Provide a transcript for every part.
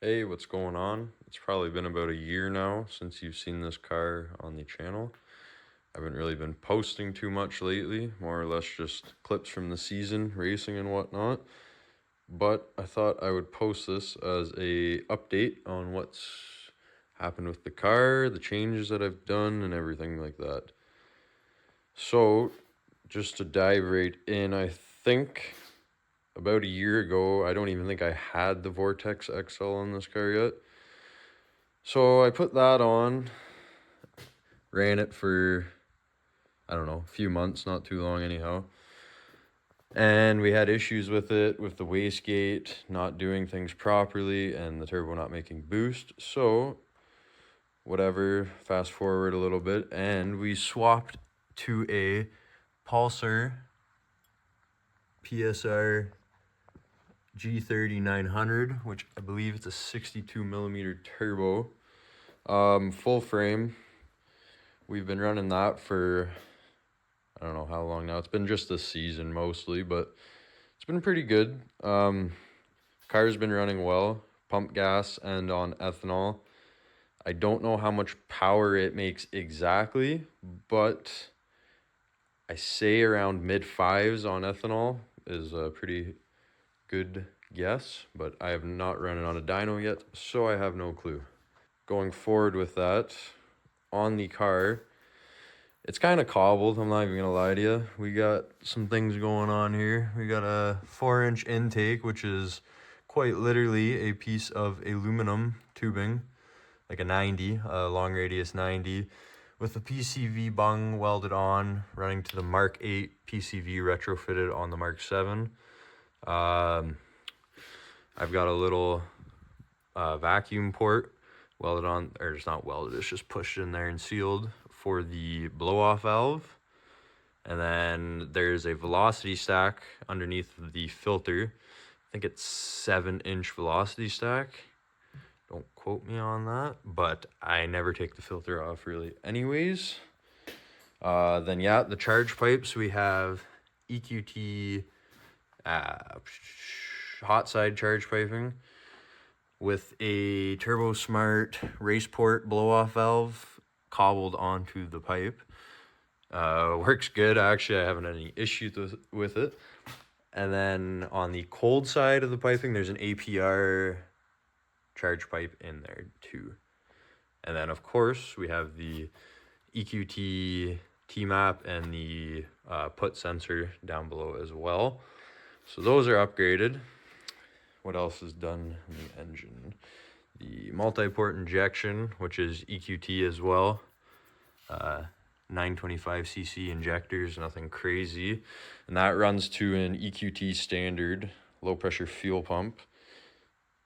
Hey, what's going on? It's probably been about a year now since you've seen this car on the channel. I haven't really been posting too much lately, more or less just clips from the season, racing and whatnot. But I thought I would post this as a update on what's happened with the car, the changes that I've done, and everything like that. So, just to dive right in, I think about a year ago, I don't even think I had the Vortex XL on this car yet. So I put that on, ran it for, I don't know, a few months, not too long anyhow. And we had issues with it, with the wastegate not doing things properly and the turbo not making boost. So, whatever, fast forward a little bit, and we swapped to a Pulsar PSR G30 900, which I believe it's a 62 millimeter turbo, full frame. We've been running that for, I don't know how long now. It's been just this season mostly, but it's been pretty good. Car's been running well, pump gas and on ethanol. I don't know how much power it makes exactly, but I say around mid fives on ethanol is a pretty good guess, but I have not run it on a dyno yet, so I have no clue. Going forward with that, on the car, it's kind of cobbled, I'm not even gonna lie to you. We got some things going on here. We got a 4-inch intake, which is quite literally a piece of aluminum tubing, like a 90, a long radius 90, with a PCV bung welded on, running to the Mark 8 PCV retrofitted on the Mark 7. I've got a little vacuum port welded on, or it's not welded, it's just pushed in there and sealed for the blow-off valve. And then there's a velocity stack underneath the filter. I think it's 7-inch velocity stack. Don't quote me on that, but I never take the filter off really anyways. Then yeah, the charge pipes, we have EQT hot side charge piping with a Turbo Smart race port blow-off valve cobbled onto the pipe. Works good. Actually, I haven't had any issues with it. And then on the cold side of the piping, there's an APR charge pipe in there too. And then, of course, we have the EQT T-map and the put sensor down below as well. So those are upgraded. What else is done in the engine? The multi-port injection, which is EQT as well. 925cc injectors, nothing crazy. And that runs to an EQT standard low pressure fuel pump,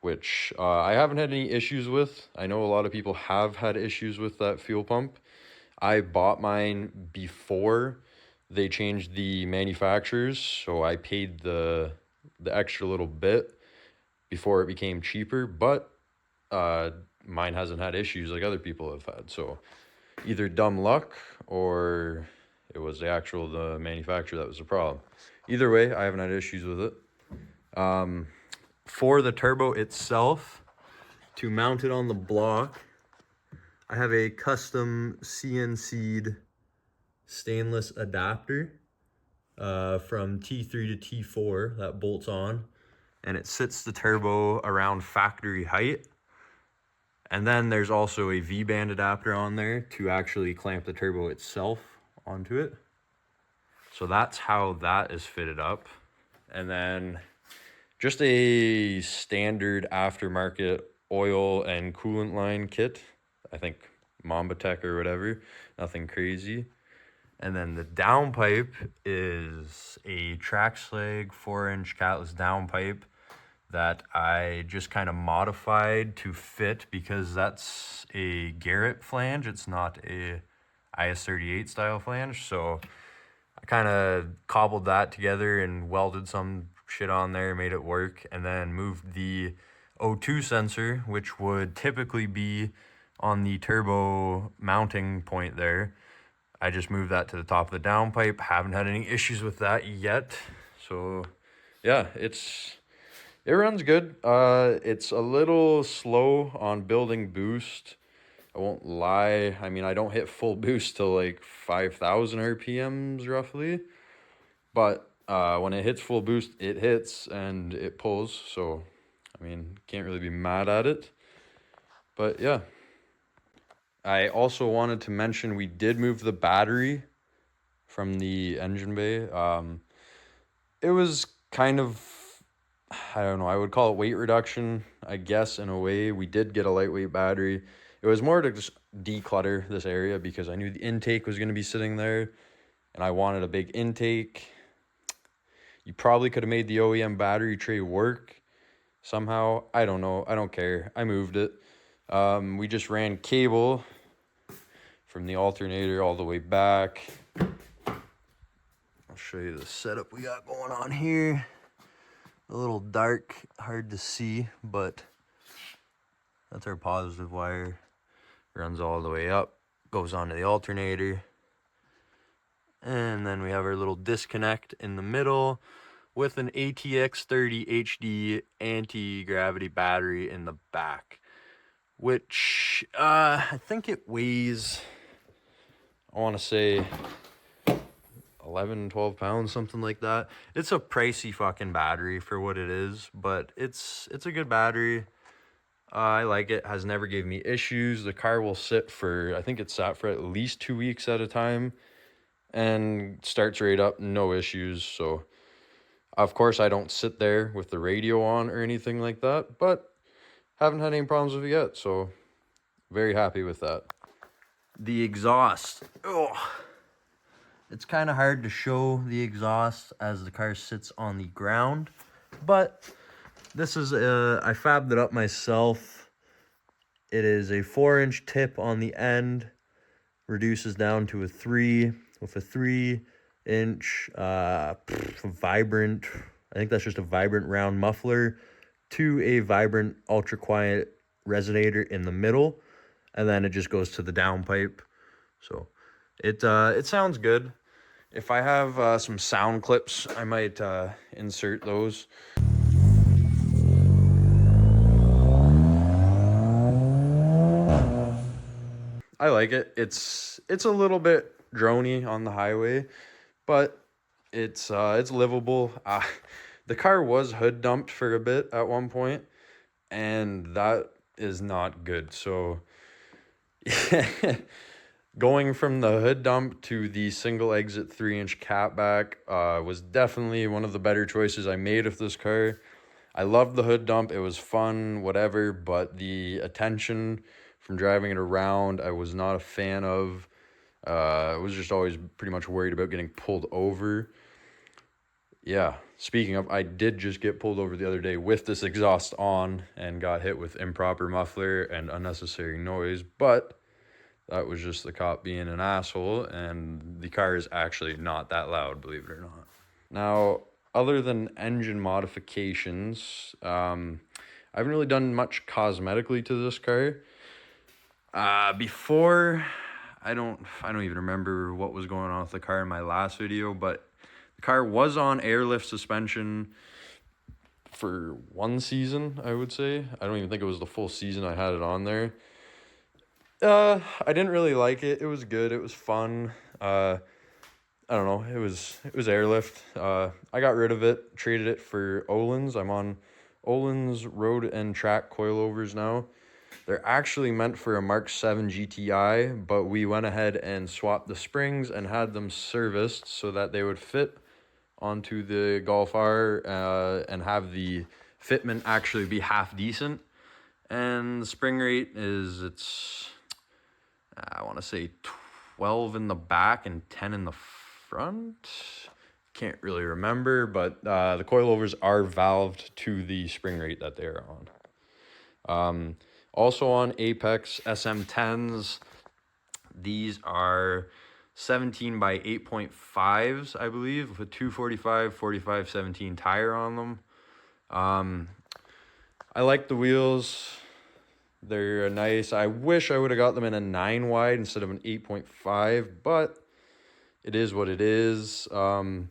which I haven't had any issues with. I know a lot of people have had issues with that fuel pump. I bought mine before they changed the manufacturers, so I paid the extra little bit before it became cheaper, but mine hasn't had issues like other people have had. So either dumb luck or it was the manufacturer that was the problem. Either way, I haven't had issues with it. For the turbo itself, to mount it on the block, I have a custom CNC'd stainless adapter from T3 to T4 that bolts on, and it sits the turbo around factory height. And then there's also a V-band adapter on there to actually clamp the turbo itself onto it. So that's how that is fitted up. And then just a standard aftermarket oil and coolant line kit. I think Mamba Tech or whatever, nothing crazy. And then the downpipe is a Traxlag 4-inch catless downpipe that I just kind of modified to fit because that's a Garrett flange. It's not a IS-38 style flange. So I kind of cobbled that together and welded some shit on there, made it work, and then moved the O2 sensor, which would typically be on the turbo mounting point there. I just moved that to the top of the downpipe. Haven't had any issues with that yet. So yeah, it's It runs good. It's a little slow on building boost. I won't lie. I mean, I don't hit full boost till like 5,000 RPMs roughly. But when it hits full boost, it hits and it pulls. So, I mean, can't really be mad at it. But yeah. I also wanted to mention we did move the battery from the engine bay. It was kind of, I don't know, I would call it weight reduction, I guess, in a way. We did get a lightweight battery. It was more to just declutter this area because I knew the intake was going to be sitting there and I wanted a big intake. You probably could have made the OEM battery tray work somehow. I don't know. I don't care. I moved it. We just ran cable from the alternator all the way back. I'll show you the setup we got going on here. A little dark, hard to see, but that's our positive wire. Runs all the way up, goes onto the alternator. And then we have our little disconnect in the middle with an ATX 30 HD anti-gravity battery in the back, which I think it weighs, I want to say 11, 12 pounds, something like that. It's a pricey fucking battery for what it is, but it's a good battery. I like it. Has never gave me issues. The car will sit for, I think it's sat for at least 2 weeks at a time and starts right up, no issues. So of course I don't sit there with the radio on or anything like that, but haven't had any problems with it yet. So very happy with that. The exhaust. Oh, it's kind of hard to show the exhaust as the car sits on the ground, but this is, I fabbed it up myself. It is a 4-inch tip on the end, reduces down to a 3 with a 3-inch vibrant, I think that's just a vibrant round muffler, to a vibrant ultra quiet resonator in the middle, and then it just goes to the downpipe. So it sounds good. If I have some sound clips, I might insert those. I like it. It's a little bit drony on the highway, but it's livable. The car was hood dumped for a bit at one point, and that is not good. So going from the hood dump to the single exit 3-inch catback was definitely one of the better choices I made with this car. I loved the hood dump. It was fun, whatever, but the attention from driving it around, I was not a fan of. I was just always pretty much worried about getting pulled over. Yeah, speaking of, I did just get pulled over the other day with this exhaust on and got hit with improper muffler and unnecessary noise, but that was just the cop being an asshole, and the car is actually not that loud, believe it or not. Now, other than engine modifications, I haven't really done much cosmetically to this car. Before, I don't even remember what was going on with the car in my last video, but the car was on airlift suspension for one season, I would say. I don't even think it was the full season I had it on there. I didn't really like it. It was good. It was fun. I don't know. It was airlift. I got rid of it, traded it for Olin's. I'm on Olin's road and track coilovers now. They're actually meant for a Mark 7 GTI, but we went ahead and swapped the springs and had them serviced so that they would fit onto the Golf R and have the fitment actually be half decent. And the spring rate is, I want to say 12 in the back and 10 in the front. Can't really remember, but the coilovers are valved to the spring rate that they're on. Also on Apex SM10s, these are 17 by 8.5s, I believe, with a 245, 45, 17 tire on them. I like the wheels. They're nice. I wish I would have got them in a 9 wide instead of an 8.5, but it is what it is. The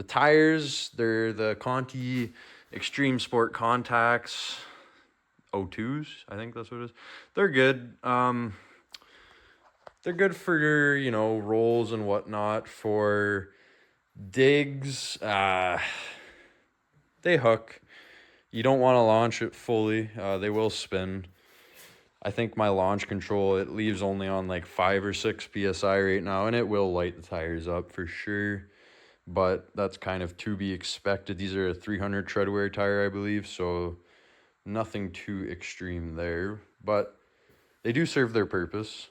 tires, they're the Conti Extreme Sport contacts, O2s, I think that's what it is. They're good. They're good for, you know, rolls and whatnot. For digs, they hook. You don't want to launch it fully. They will spin. I think my launch control, it leaves only on like 5 or 6 PSI right now, and it will light the tires up for sure. But that's kind of to be expected. These are a 300 tread wear tire, I believe, so nothing too extreme there. But they do serve their purpose.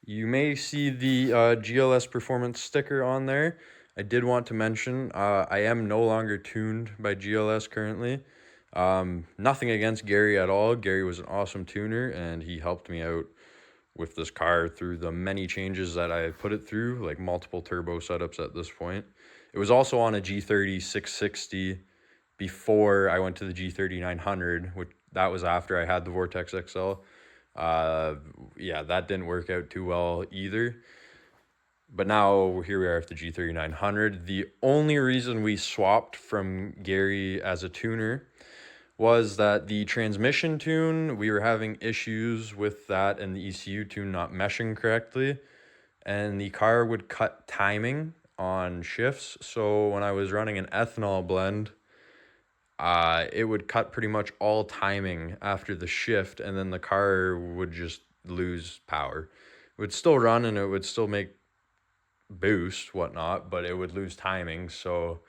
You may see the GLS Performance sticker on there. I did want to mention, I am no longer tuned by GLS currently. Nothing against Gary at all. Gary was an awesome tuner, and he helped me out with this car through the many changes that I put it through, like multiple turbo setups at this point. It was also on a G30 660 before I went to the G30 900, which that was after I had the Vortex XL. Yeah, that didn't work out too well either. But now here we are at the G30 900. The only reason we swapped from Gary as a tuner was that the transmission tune, we were having issues with that and the ECU tune not meshing correctly, and the car would cut timing on shifts. So when I was running an ethanol blend, it would cut pretty much all timing after the shift, and then the car would just lose power. It would still run and it would still make boost, whatnot, but it would lose timing. So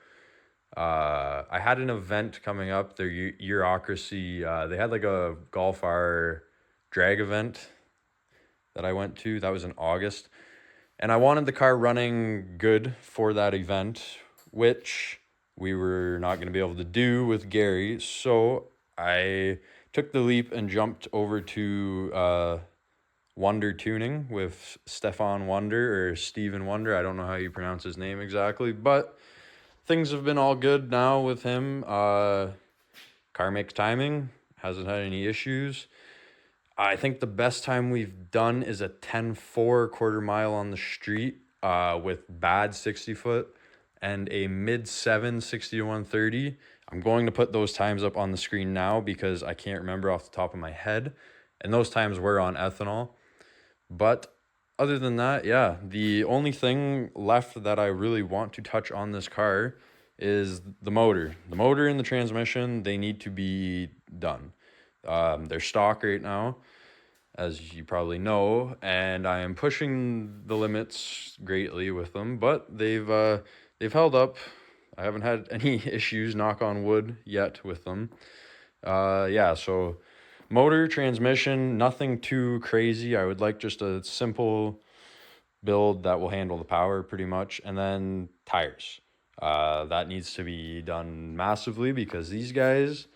I had an event coming up, their Bureaucracy. They had like a Golf R drag event that I went to. That was in August. And I wanted the car running good for that event, which we were not going to be able to do with Gary. So I took the leap and jumped over to Wonder Tuning with Stefan Wonder, or Steven Wonder. I don't know how you pronounce his name exactly, but things have been all good now with him. Car makes timing, hasn't had any issues. I think the best time we've done is a 10.4 quarter mile on the street with bad 60 foot and a mid 7 60 to 130. I'm going to put those times up on the screen now because I can't remember off the top of my head. And those times were on ethanol. But other than that, yeah, the only thing left that I really want to touch on this car is the motor. The motor and the transmission, they need to be done. They're stock right now, as you probably know, and I am pushing the limits greatly with them, but they've held up. I haven't had any issues, knock on wood, yet with them. Yeah, so motor, transmission, nothing too crazy. I would like just a simple build that will handle the power pretty much, and then tires. That needs to be done massively because these guys,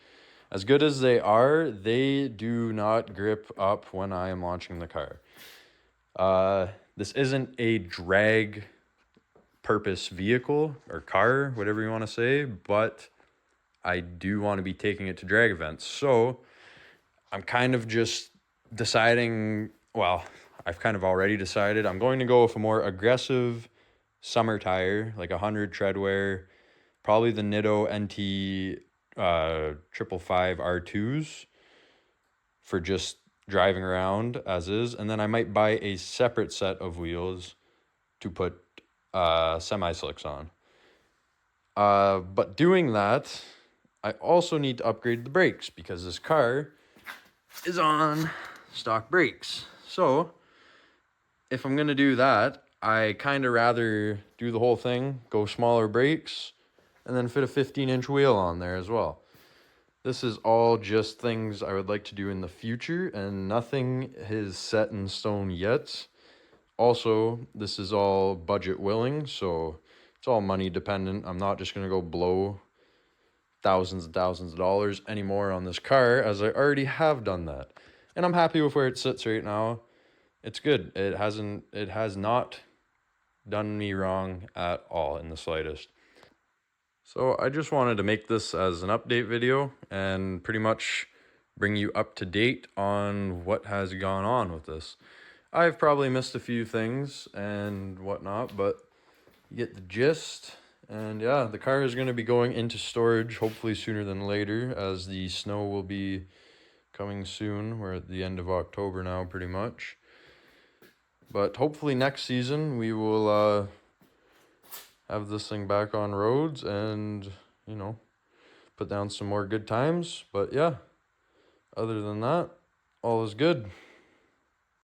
as good as they do not grip up when I am launching the car. This isn't a drag purpose vehicle or car, whatever you want to say, but I do want to be taking it to drag events. So I'm kind of just deciding, well, I've kind of already decided I'm going to go with a more aggressive summer tire, like 100 tread wear, probably the Nitto NT 555 R2s for just driving around as is. And then I might buy a separate set of wheels to put semi-slicks on. But doing that, I also need to upgrade the brakes because this car is on stock brakes. So if I'm going to do that, I kind of rather do the whole thing, go smaller brakes, and then fit a 15-inch wheel on there as well. This is all just things I would like to do in the future, and nothing is set in stone yet. Also, this is all budget willing, so it's all money dependent. I'm not just going to go blow thousands and thousands of dollars anymore on this car, as I already have done that. And I'm happy with where it sits right now. It's good. It has not done me wrong at all in the slightest. So I just wanted to make this as an update video and pretty much bring you up to date on what has gone on with this. I've probably missed a few things and whatnot, but you get the gist. And yeah, the car is going to be going into storage hopefully sooner than later, as the snow will be coming soon. We're at the end of October now pretty much. But hopefully next season we will have this thing back on roads and, you know, put down some more good times. But yeah, other than that, all is good.